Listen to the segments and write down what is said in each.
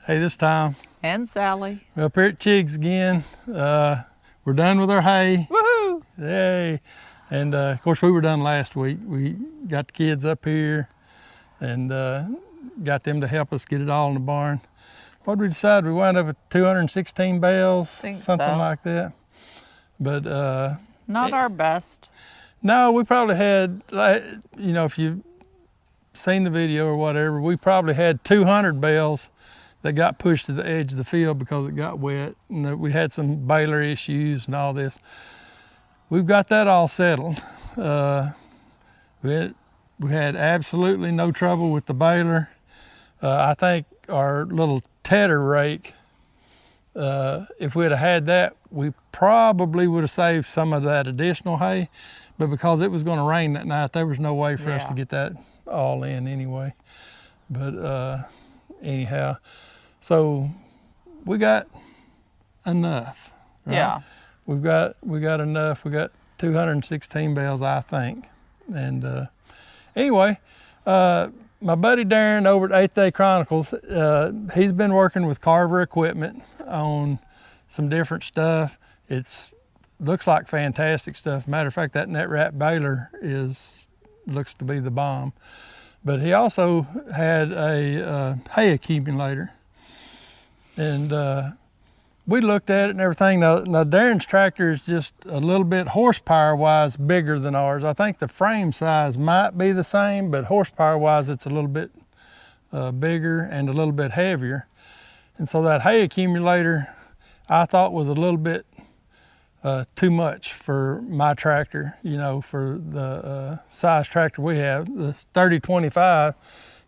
Hey, this time. And Sally. We're up here at Chig's again. We're done with our hay. Woohoo! Yay! And of course, we were done last week. We got the kids up here and got them to help us get it all in the barn. What did we decide? We wound up with 216 bales, something like that. But not our best. No, we probably had, you know, if you've seen the video or whatever, we probably had 200 bales that got pushed to the edge of the field because it got wet, and we had some baler issues and all this. We've got that all settled. We had absolutely no trouble with the baler. I think our little tedder rake, if we'd have had that, we probably would have saved some of that additional hay, but because it was going to rain that night, there was no way for us to get that all in anyway. But anyhow, so we got enough, right? Yeah. We got enough. We got 216 bales, I think. And anyway, my buddy Darren over at 8th Day Chronicles, he's been working with Carver equipment on some different stuff. Looks like fantastic stuff. Matter of fact, that net wrap baler looks to be the bomb. But he also had a hay accumulator. And we looked at it and everything. Now Darren's tractor is just a little bit horsepower-wise bigger than ours. I think the frame size might be the same, but horsepower-wise it's a little bit bigger and a little bit heavier. And so that hay accumulator I thought was a little bit too much for my tractor, you know, for the size tractor we have. The 3025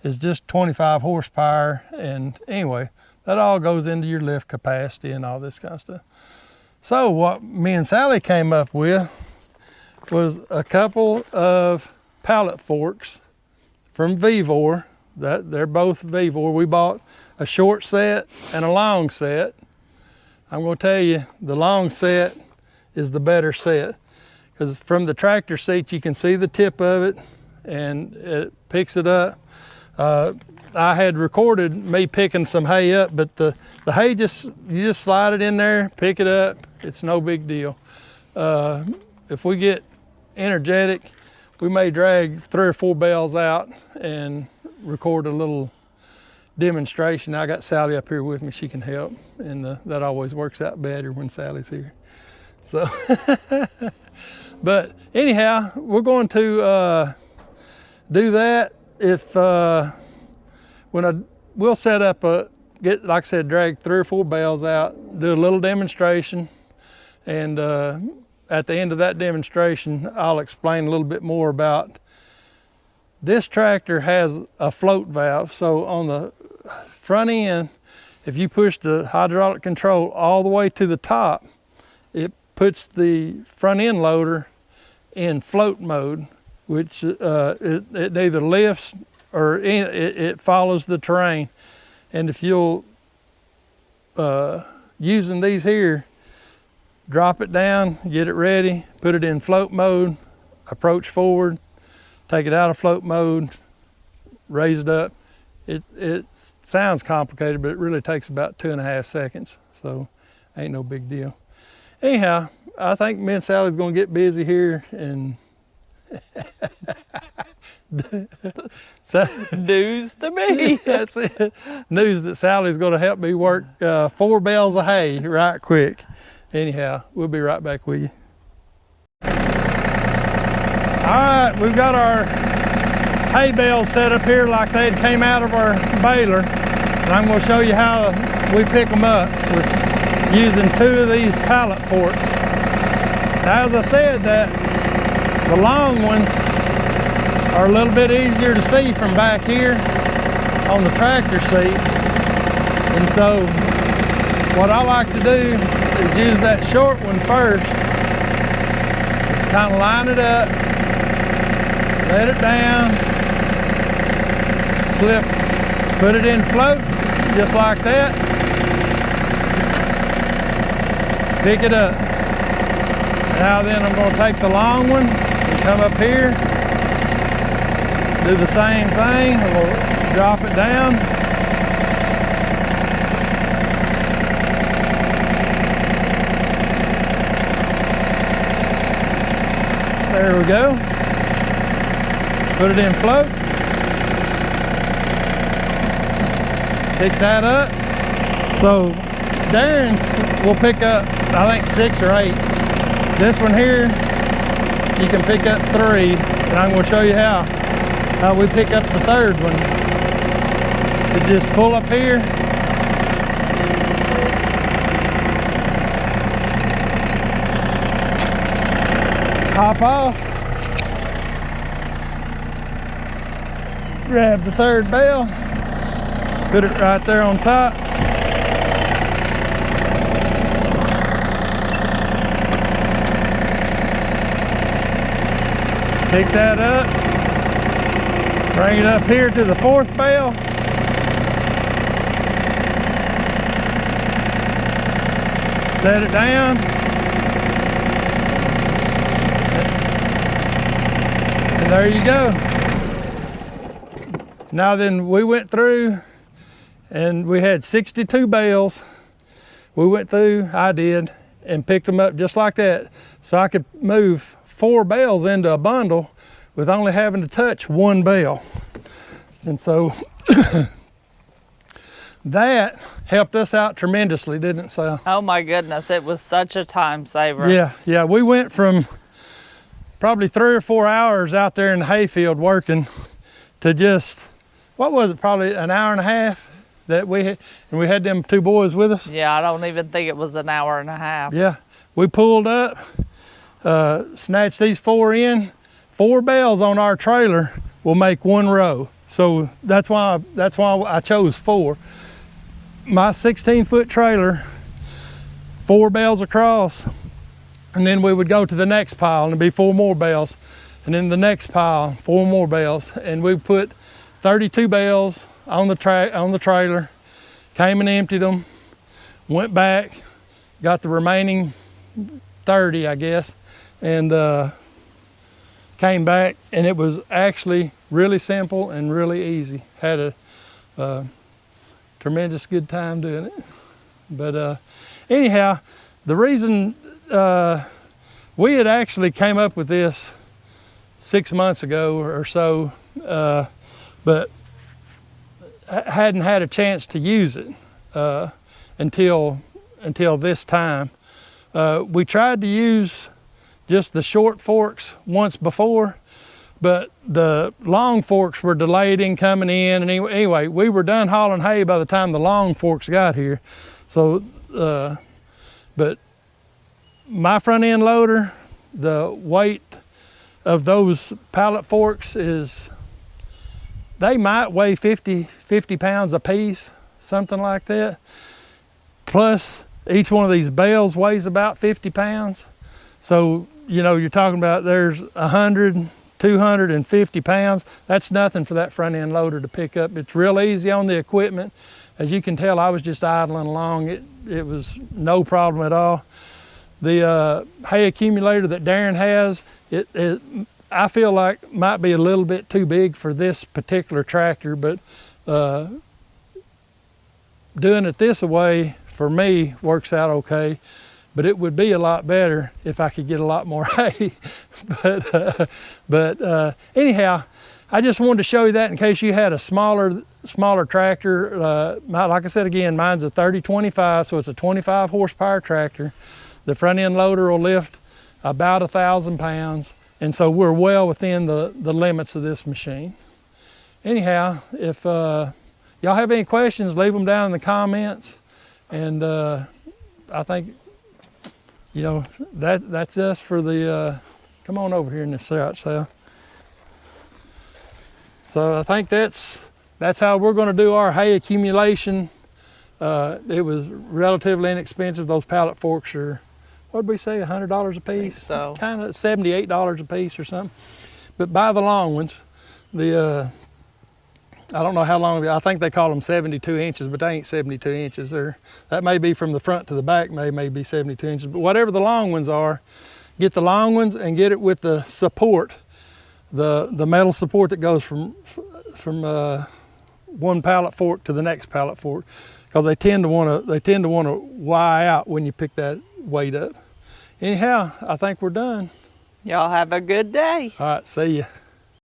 is just 25 horsepower, and anyway, that all goes into your lift capacity and all this kind of stuff. So what me and Sally came up with was a couple of pallet forks from Vevor. They're both Vevor. We bought a short set and a long set. I'm going to tell you, the long set is the better set, because from the tractor seat you can see the tip of it and it picks it up. I had recorded me picking some hay up, but the hay you just slide it in there, pick it up, it's no big deal. If we get energetic, we may drag 3 or 4 bales out and record a little demonstration. I got Sally up here with me, she can help, and that always works out better when Sally's here. So, but anyhow, we're going to do that. We'll set up like I said, drag 3 or 4 bales out, do a little demonstration, and at the end of that demonstration, I'll explain a little bit more about this tractor has a float valve. So on the front end, if you push the hydraulic control all the way to the top, it puts the front end loader in float mode, which it either lifts or it follows the terrain. And if you'll, using these here, drop it down, get it ready, put it in float mode, approach forward, take it out of float mode, raise it up. It sounds complicated, but it really takes about 2.5 seconds, so ain't no big deal. Anyhow, I think me and Sally's gonna get busy here and News to me. That's it. News that Sally's going to help me work 4 bales of hay right quick. Anyhow, we'll be right back with you. All right, we've got our hay bales set up here like they came out of our baler, and I'm going to show you how we pick them up with using 2 of these pallet forks. Now, as I said, that the long ones are a little bit easier to see from back here on the tractor seat. And so what I like to do is use that short one first. Just kind of line it up, let it down, slip, put it in float, just like that. Pick it up. Now then I'm going to take the long one and come up here, do the same thing. We'll drop it down, There we go. Put it in float. Pick that up. So Darren's will pick up, I think 6 or 8. This one here, you can pick up 3, and I'm going to show you how we pick up the 3rd one. You just pull up here. Hop off. Grab the 3rd bale. Put it right there on top. Pick that up. Bring it up here to the 4th bale. Set it down. And there you go. Now then, we went through and we had 62 bales. We went through, I did, and picked them up just like that. So I could move 4 bales into a bundle with only having to touch 1 bale. And so that helped us out tremendously, didn't it, Sal? Oh my goodness, it was such a time saver. Yeah, we went from probably 3 or 4 hours out there in the hayfield working to just, what was it, probably an hour and a half that we had, and we had them 2 boys with us. Yeah, I don't even think it was an hour and a half. Yeah, we pulled up, snatched these 4 in. 4 bales on our trailer will make 1 row. So that's why I chose 4. My 16-foot trailer, 4 bales across, and then we would go to the next pile and it'd be 4 more bales, and then the next pile, 4 more bales, and we put 32 bales on the trailer, came and emptied them, went back, got the remaining 30, I guess, and came back, and it was actually really simple and really easy. Had a tremendous good time doing it. But anyhow, the reason we had actually came up with this 6 months ago or so, but hadn't had a chance to use it until this time. We tried to use just the short forks once before, but the long forks were delayed in coming in. And anyway, we were done hauling hay by the time the long forks got here. So, but my front end loader, the weight of those pallet forks is, they might weigh 50 pounds a piece, something like that. Plus each one of these bales weighs about 50 pounds. So, you know, you're talking about there's 100, 250 pounds. That's nothing for that front end loader to pick up. It's real easy on the equipment. As you can tell, I was just idling along. It was no problem at all. The hay accumulator that Darren has, I feel like might be a little bit too big for this particular tractor, but doing it this way for me works out okay. But it would be a lot better if I could get a lot more hay. but anyhow, I just wanted to show you that in case you had a smaller tractor. Like I said again, mine's a 3025, so it's a 25 horsepower tractor. The front end loader will lift about 1,000 pounds, and so we're well within the limits of this machine. Anyhow, if y'all have any questions, leave them down in the comments, and I think, you know, that's us for the, come on over here in this shot, Sal. So I think that's how we're going to do our hay accumulation. It was relatively inexpensive. Those pallet forks are, what did we say, $100 a piece? So kind of $78 a piece or something. But buy the long ones. I don't know how long, I think they call them 72 inches, but they ain't 72 inches. That may be from the front to the back, may be 72 inches, but whatever the long ones are, get the long ones and get it with the support, the metal support that goes from one pallet fork to the next pallet fork, because they tend to want to Y out when you pick that weight up. Anyhow, I think we're done. Y'all have a good day. All right, see ya.